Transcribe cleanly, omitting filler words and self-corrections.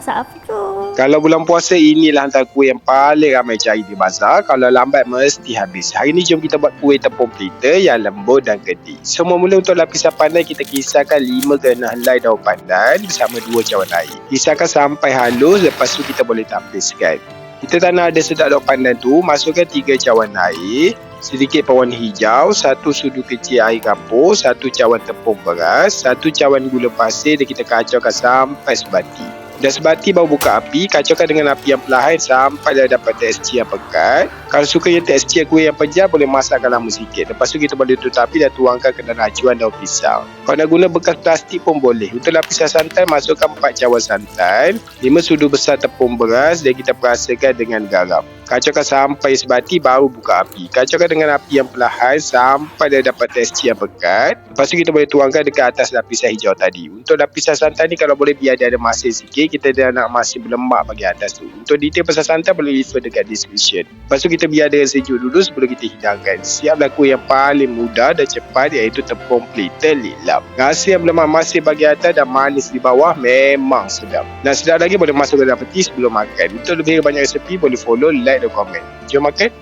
masak apa tu? Kalau bulan puasa, inilah antara kuih yang paling ramai cari di bazar. Kalau lambat mesti habis. Hari ni jom kita buat kuih tepung pelita yang lembut dan kedik. Semua mula untuk lapisan pandan, kita kisarkan 5 ke 6 helai daun pandan bersama 2 cawan air. Kisarkan sampai halus, lepas tu kita boleh tapiskan. Kita tak nak ada sedap daun pandan tu, masukkan 3 cawan air, sedikit pewarna hijau, 1 sudu kecil air kapur, 1 cawan tepung beras, 1 cawan gula pasir dan kita kacaukan sampai sebati. Dah sebati baru buka api, kacaukan dengan api yang perlahan sampai dah dapat tekstur yang pekat. Kalau suka yang tekstur kuih yang pejam, boleh masakkan lama sikit. Lepas tu kita boleh tutup api dan tuangkan ke dalam acuan daun pisang. Kalau nak guna bekas plastik pun boleh. Untuk lapisan santan, masukkan 4 cawan santan, 5 sudu besar tepung beras dan kita perasakan dengan garam. Kacaukan sampai sebati baru buka api. Kacaukan dengan api yang perlahan sampai dah dapat tekstur yang pekat. Lepas tu kita boleh tuangkan dekat atas lapisan hijau tadi. Untuk lapisan santan ni, kalau boleh biar dia ada masin sikit, kita dah nak masin berlemak bagian atas tu. Untuk detail pasal santan boleh refer dekat description. Lepas tu kita biar dia sejuk dulu sebelum kita hidangkan. Siaplah kuih yang paling mudah dan cepat, iaitu tepung pelita lilap. Rasa yang berlemak masin bagian atas dan manis di bawah memang sedap. Nak sedap lagi, boleh masuk ke dalam peti sebelum makan. Untuk lebih banyak resepi, boleh follow, like dan komen. Jom makan.